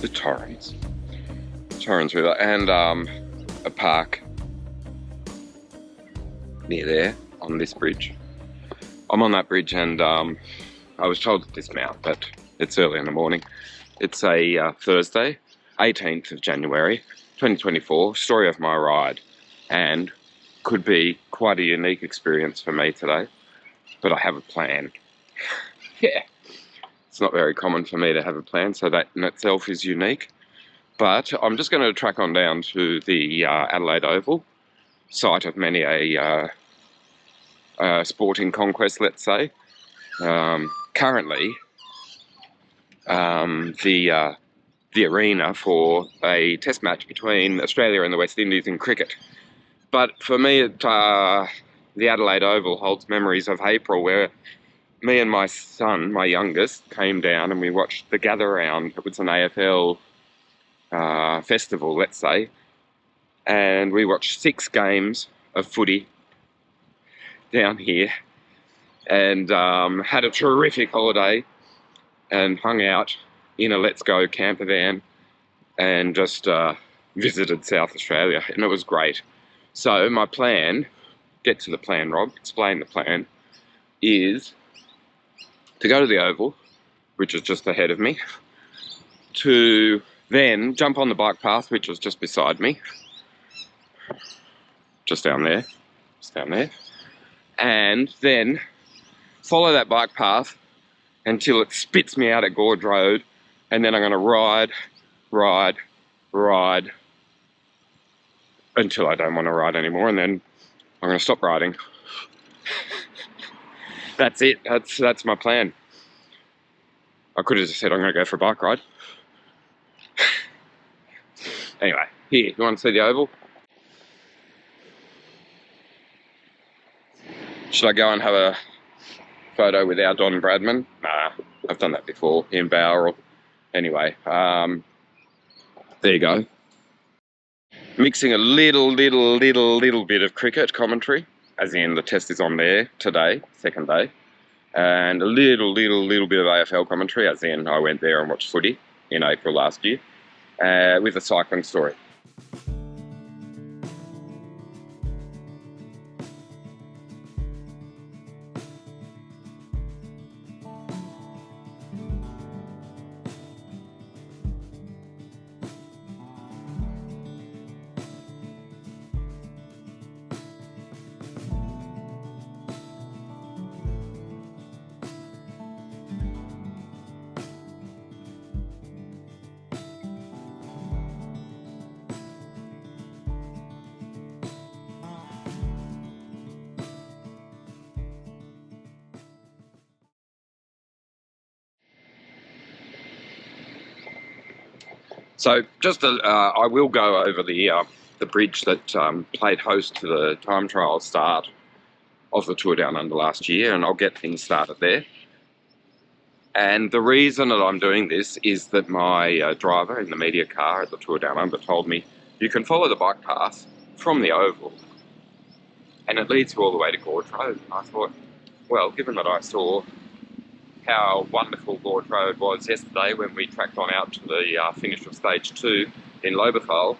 the Torrens River, and a park near there on this bridge. I'm on that bridge, and I was told to dismount, but it's early in the morning. It's a Thursday, 18th of January, 2024, story of my ride, and could be quite a unique experience for me today, but I have a plan. Yeah, it's not very common for me to have a plan, so that in itself is unique. But I'm just going to track on down to the Adelaide Oval, site of many a sporting conquest, let's say. Currently, the arena for a test match between Australia and the West Indies in cricket. But for me, the Adelaide Oval holds memories of April, where me and my son, my youngest, came down and we watched the Gather Round. It was an AFL festival, let's say, and we watched 6 games of footy down here, and had a terrific holiday and hung out in a Let's Go camper van and just visited South Australia, and it was great. So my plan, get to the plan, Rob, explain the plan, is to go to the Oval, which is just ahead of me, to then jump on the bike path, which was just beside me, just down there, and then follow that bike path until it spits me out at Gorge Road, and then I'm going to ride until I don't want to ride anymore, and then I'm going to stop riding. That's it. That's my plan. I could have just said I'm going to go for a bike ride. Anyway, here, you want to see the Oval? Should I go and have a photo with our Don Bradman? Nah, I've done that before in Bowral. Anyway, there you go. Mixing a little bit of cricket commentary, as in the test is on there today, second day, and a little bit of AFL commentary, as in I went there and watched footy in April last year, with a cycling story. So just I will go over the bridge that played host to the time trial start of the Tour Down Under last year, and I'll get things started there. And the reason that I'm doing this is that my driver in the media car at the Tour Down Under told me you can follow the bike path from the Oval and it leads you all the way to Gorge Road. And I thought, well, given that I saw how wonderful Gorge Road was yesterday when we tracked on out to the finish of stage 2 in Lobethal,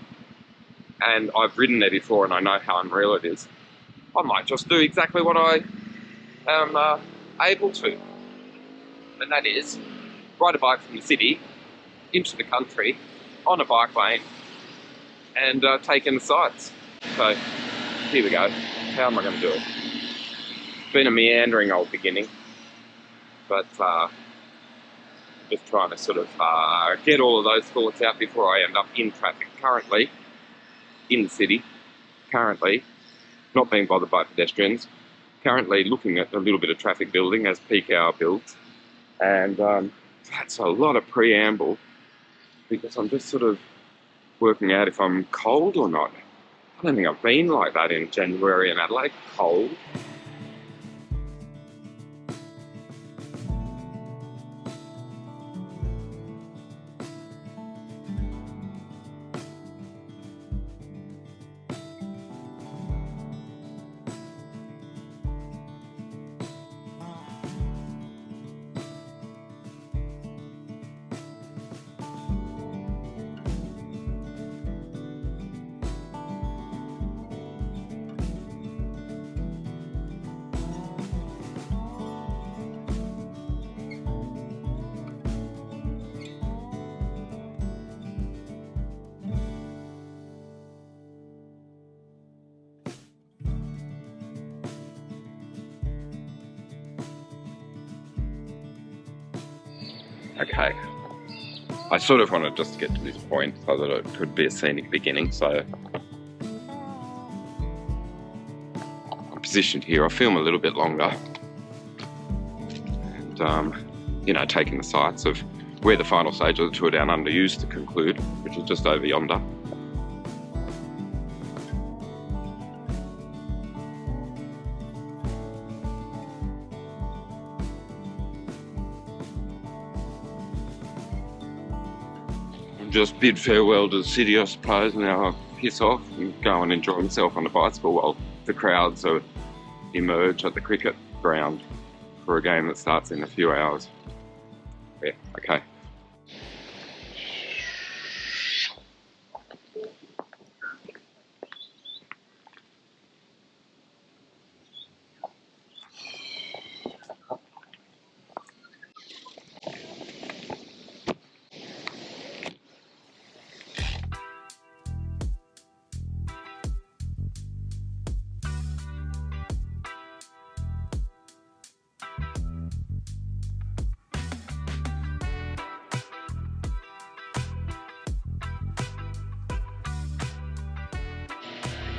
and I've ridden there before and I know how unreal it is, I might just do exactly what I am able to, and that is ride a bike from the city into the country on a bike lane and take in the sights. So here we go. How am I going to do it? It's been a meandering old beginning, but just trying to sort of get all of those thoughts out before I end up in traffic. Currently, in the city, currently not being bothered by pedestrians, currently looking at a little bit of traffic building as peak hour builds, and that's a lot of preamble because I'm just sort of working out if I'm cold or not. I don't think I've been like that in January in Adelaide, cold. Okay. I sort of wanted just to get to this point so that it could be a scenic beginning, so I'm positioned here. I'll film a little bit longer and, you know, taking the sights of where the final stage of the tour down under used to conclude, which is just over yonder. Just bid farewell to the city, I suppose. Now I'll piss off and go and enjoy myself on the bicycle while the crowds are emerge at the cricket ground for a game that starts in a few hours. Yeah, okay.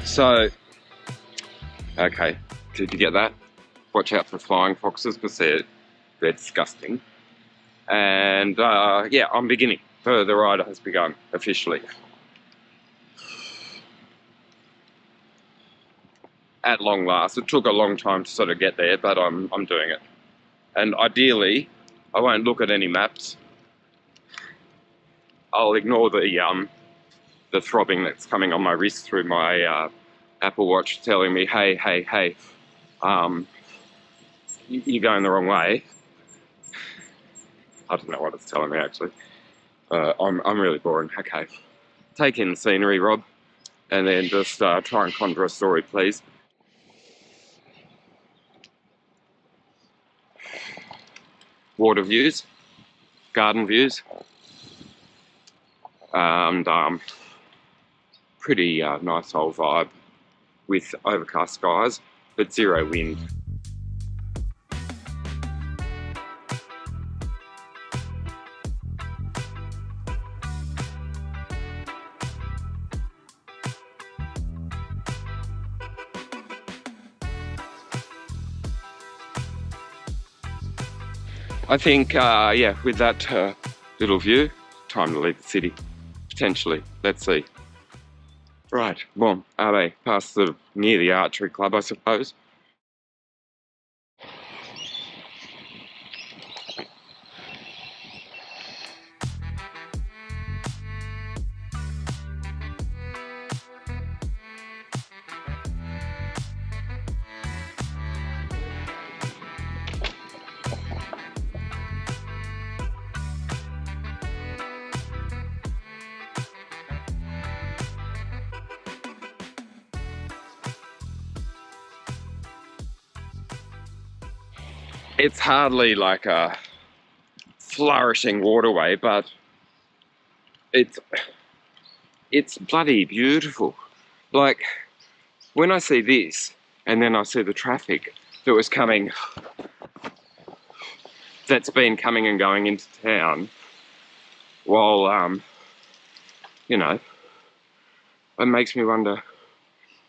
So, okay, did you get that? Watch out for flying foxes because they're disgusting. And yeah, I'm beginning. The ride has begun officially. At long last. It took a long time to sort of get there, but I'm doing it. And ideally, I won't look at any maps. I'll ignore the throbbing that's coming on my wrist through my Apple Watch telling me, hey, you're going the wrong way. I don't know what it's telling me actually. I'm really boring. Okay. Take in the scenery, Rob, and then just try and conjure a story, please. Water views, garden views, and pretty nice old vibe with overcast skies, but zero wind. I think, yeah, with that little view, time to leave the city, potentially. Let's see. Right, well, are they past near the archery club, I suppose? It's hardly like a flourishing waterway, but it's bloody beautiful. Like, when I see this, and then I see the traffic that was coming, that's been coming and going into town, while, you know, it makes me wonder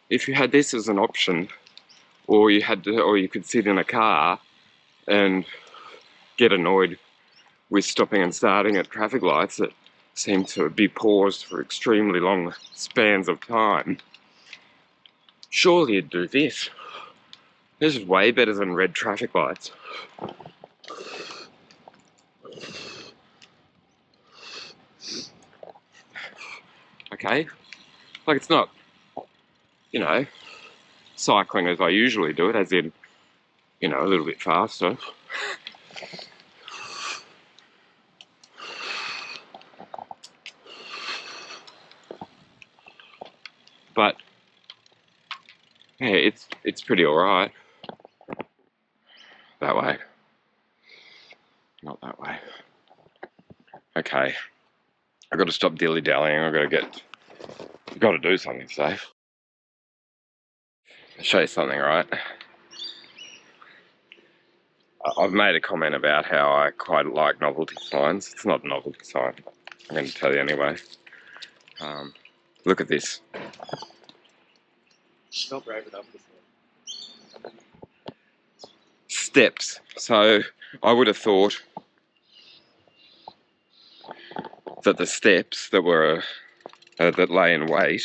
if you had this as an option, or you could sit in a car and get annoyed with stopping and starting at traffic lights that seem to be paused for extremely long spans of time. Surely you'd do this. This is way better than red traffic lights. Okay? Like, it's not, you know, cycling as I usually do it, as in, you know, a little bit faster. But yeah, it's pretty alright. That way. Not that way. Okay. I've got to stop dilly-dallying. I've got to do something today. I'll show you something, right? I've made a comment about how I quite like novelty signs. It's not a novelty sign, I'm going to tell you anyway. Look at this. Not brave enough to say. Steps. So I would have thought that the steps that were that lay in wait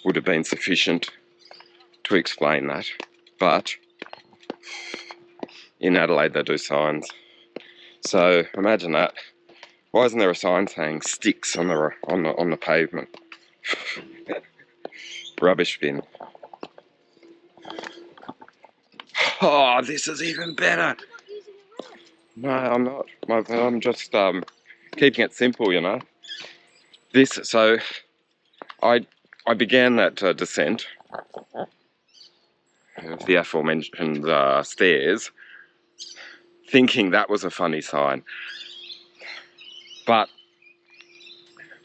would have been sufficient to explain that, but in Adelaide they do signs. So imagine that. Why isn't there a sign saying sticks on the pavement? Rubbish bin. Oh, this is even better. No, I'm not. I'm just keeping it simple, you know. So I began that descent of the aforementioned stairs, thinking that was a funny sign. But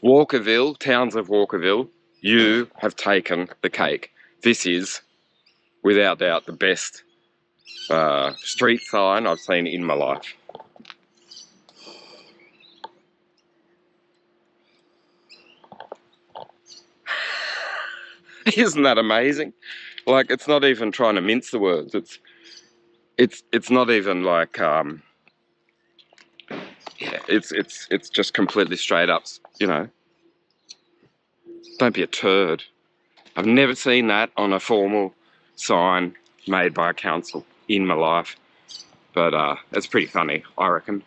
Walkerville, towns of Walkerville, you have taken the cake. This is, without doubt, the best street sign I've seen in my life. Isn't that amazing? Like, it's not even trying to mince the words. It's not even like yeah, it's just completely straight up, you know. Don't be a turd. I've never seen that on a formal sign made by a council in my life. But it's pretty funny, I reckon.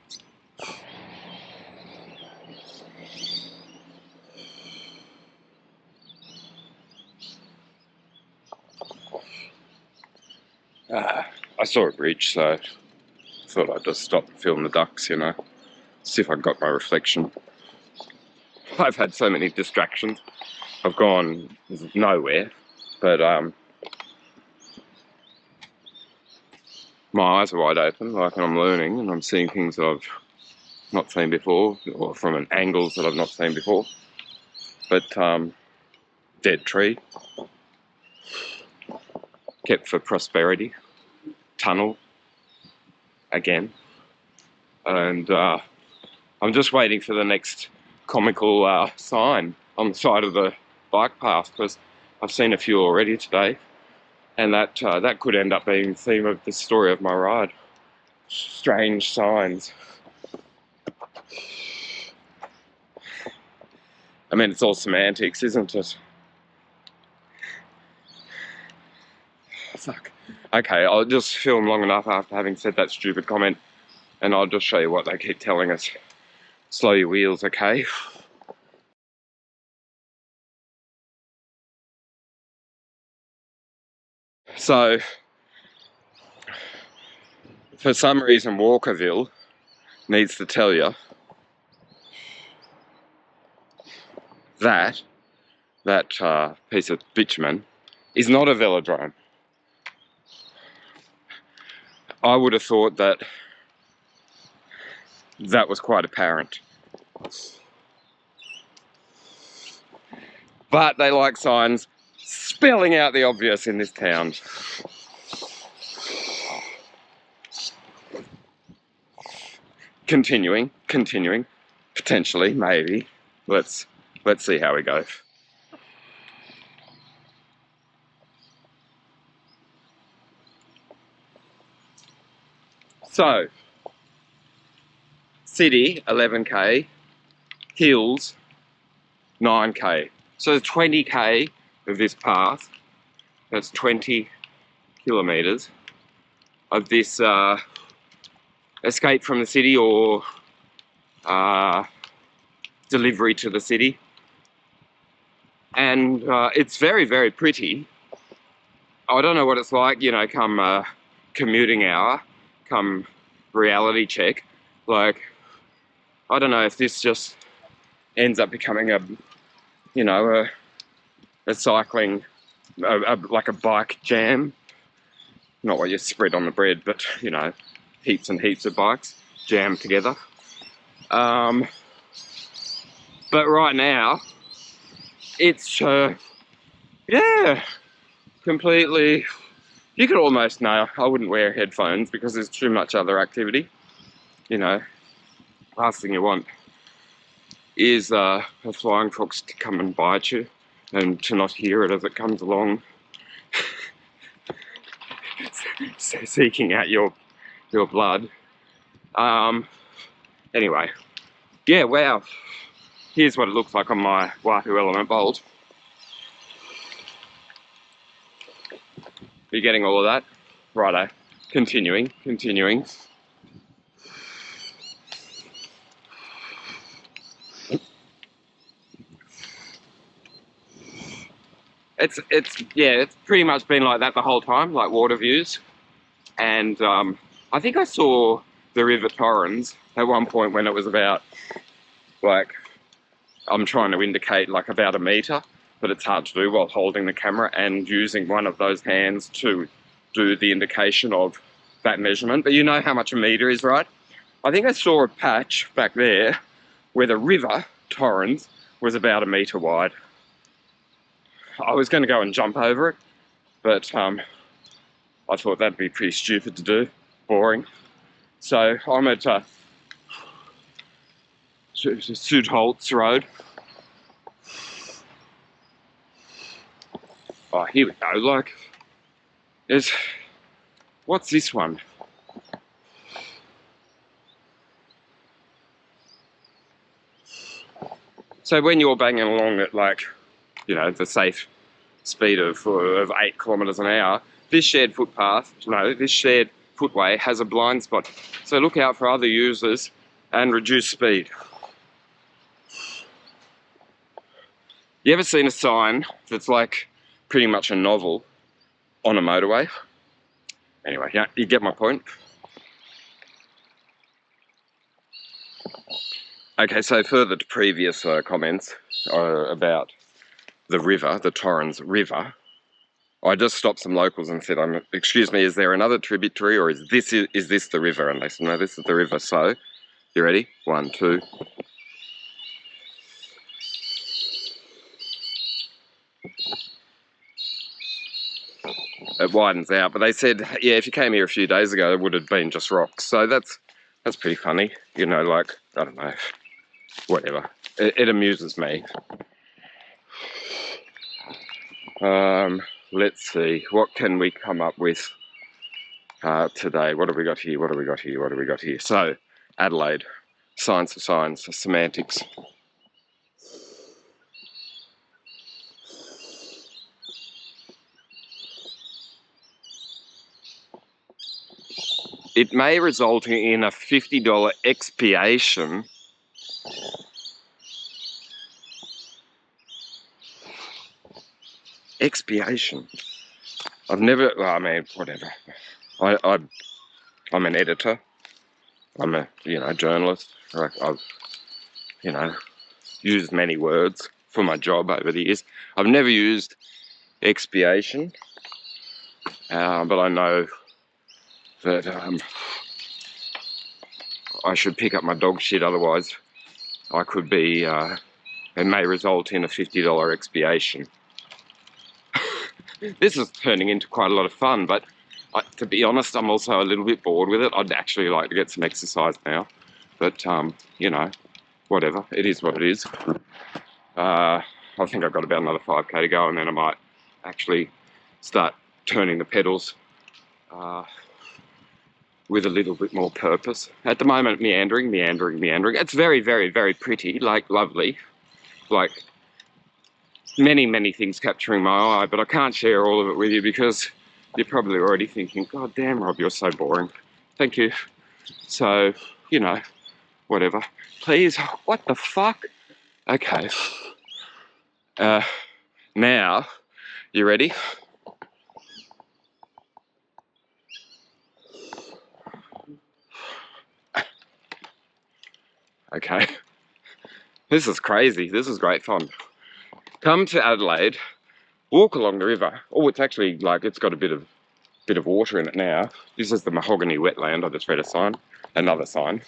I saw a bridge, so I thought I'd just stop and film the ducks, you know. See if I got my reflection. I've had so many distractions. I've gone nowhere, but my eyes are wide open, like I'm learning, and I'm seeing things that I've not seen before, or from angles that I've not seen before. But dead tree, kept for prosperity, tunnel, again, and I'm just waiting for the next comical sign on the side of the bike path, because I've seen a few already today, and that could end up being the theme of the story of my ride. Strange signs. I mean, it's all semantics, isn't it? Fuck. Okay, I'll just film long enough after having said that stupid comment, and I'll just show you what they keep telling us. Slow your wheels, okay? So, for some reason, Walkerville needs to tell you that piece of bitumen is not a velodrome. I would have thought that was quite apparent. But they like signs spelling out the obvious in this town. Continuing, potentially, maybe. Let's see how we go. So, city 11k, hills 9k. So 20k of this path, that's 20 kilometres of this escape from the city, or delivery to the city. And it's very, very pretty. I don't know what it's like, you know, come commuting hour, come reality check. Like, I don't know if this just ends up becoming a, you know, a cycling, like a bike jam. Not what you spread on the bread, but, you know, heaps and heaps of bikes jammed together. But right now, it's, yeah, completely You could almost know. I wouldn't wear headphones because there's too much other activity. You know, last thing you want is a flying fox to come and bite you and to not hear it as it comes along, seeking out your blood. Anyway, yeah, wow. Here's what it looks like on my Wahoo Element Bolt. You're getting all of that? Righto. Continuing. It's pretty much been like that the whole time, like water views. And I think I saw the River Torrens at one point when it was about, like, I'm trying to indicate like about a metre, but it's hard to do while holding the camera and using one of those hands to do the indication of that measurement. But you know how much a metre is, right? I think I saw a patch back there where the River Torrens was about a metre wide. I was going to go and jump over it, but I thought that'd be pretty stupid to do, boring. So I'm at Sudholtz Road. Oh, here we go. Like, what's this one? So when you're banging along at, like, you know, the safe speed of 8 kilometres an hour, this shared footway has a blind spot. So look out for other users and reduce speed. You ever seen a sign that's like pretty much a novel on a motorway? Anyway, yeah, you get my point. Okay, so further to previous comments about the river, the Torrens River, I just stopped some locals and said, excuse me, is there another tributary, or is this the river? And they said, no, this is the river. So, you ready? 1, 2. It widens out, but they said, yeah, if you came here a few days ago, it would have been just rocks. So that's pretty funny, you know, like, I don't know, whatever. It amuses me. Let's see, what can we come up with today? What have we got here? So, Adelaide, science of signs, semantics. It may result in a $50 expiation. Expiation. I've never, well, I mean, whatever. I'm an editor. I'm a, journalist. I've, used many words for my job over the years. I've never used expiation, but I know that I should pick up my dog shit, otherwise I could be, it may result in a $50 expiation. This is turning into quite a lot of fun, but to be honest, I'm also a little bit bored with it. I'd actually like to get some exercise now, but whatever, it is what it is. I think I've got about another 5k to go, and then I might actually start turning the pedals with a little bit more purpose. At the moment, meandering. It's very, very, very pretty, like lovely, like many things capturing my eye, but I can't share all of it with you because you're probably already thinking, God damn, Rob, you're so boring. Thank you. So, whatever. Please, what the fuck? Okay. Now, you ready? Okay. This is crazy. This is great fun. Come to Adelaide, walk along the river. Oh, it's actually like it's got a bit of water in it now. This is the mahogany wetland. I just read a sign. Another sign.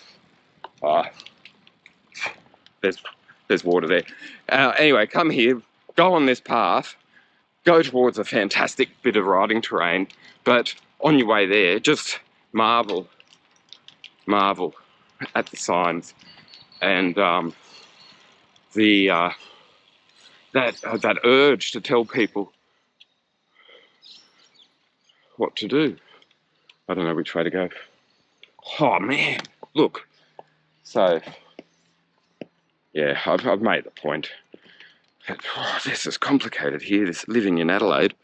There's water there. Anyway, come here, go on this path, go towards a fantastic bit of riding terrain, but on your way there, just marvel at the signs and that urge to tell people what to do. I don't know which way to go. Oh man, look. So, yeah, I've made the point. Oh, this is complicated here, this living in Adelaide.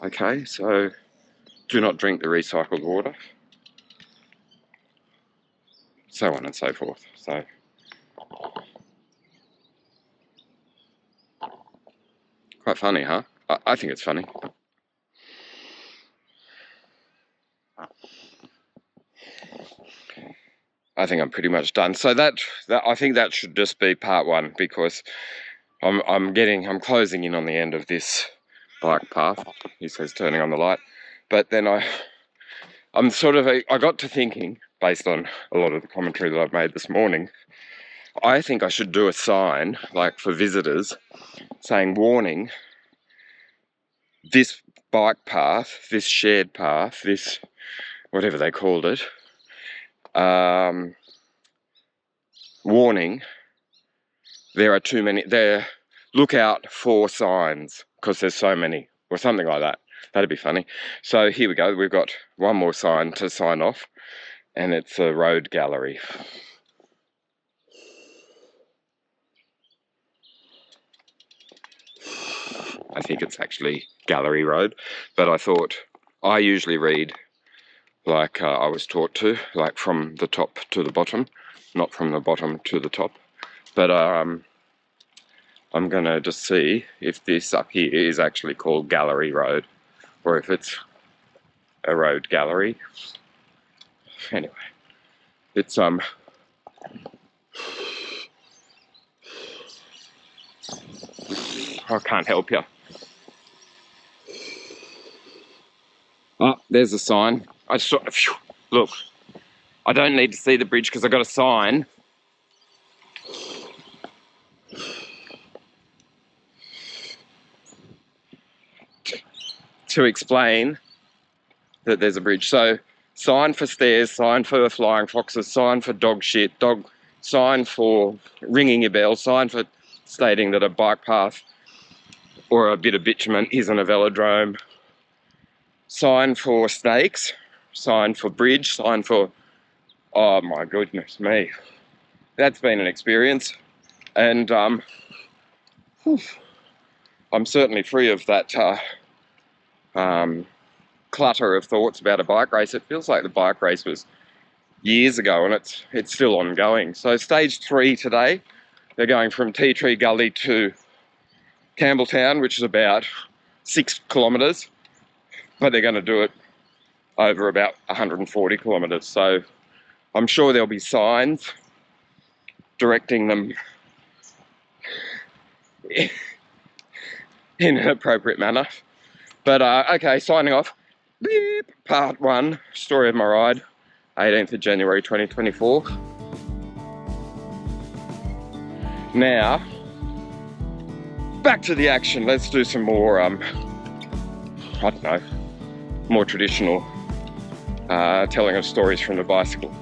Okay, so do not drink the recycled water. So on and so forth. So quite funny, huh? I think it's funny. I think I'm pretty much done. So that I think that should just be part one, because I'm closing in on the end of this bike path. He says turning on the light, but then I got to thinking, based on a lot of the commentary that I've made this morning, I think I should do a sign, like for visitors, saying, warning, this bike path, this shared path, this, whatever they called it, warning, there are too many, look out for signs, because there's so many, or something like that. That'd be funny. So here we go, we've got one more sign to sign off, and it's a road gallery. I think it's actually Gallery Road, but I thought, I usually read like I was taught to, like from the top to the bottom, not from the bottom to the top. But I'm gonna just see if this up here is actually called Gallery Road, or if it's a road gallery. Anyway, it's I can't help you. Oh, there's a sign. I saw. Look, I don't need to see the bridge because I got a sign. To explain that there's a bridge. So, sign for stairs, sign for flying foxes, sign for dog shit, sign for ringing your bell, sign for stating that a bike path or a bit of bitumen isn't a velodrome, sign for snakes, sign for bridge, sign for, oh my goodness me, that's been an experience. And I'm certainly free of that clutter of thoughts about a bike race. It feels like the bike race was years ago, and it's still ongoing. So stage 3 today, they're going from Tea Tree Gully to Campbelltown, which is about 6 kilometres, but they're going to do it over about 140 kilometres. So I'm sure there'll be signs directing them in an appropriate manner. But okay, signing off. Beep. Part 1, story of my ride, 18th of January 2024. Now, back to the action. Let's do some more, I don't know, more traditional telling of stories from the bicycle.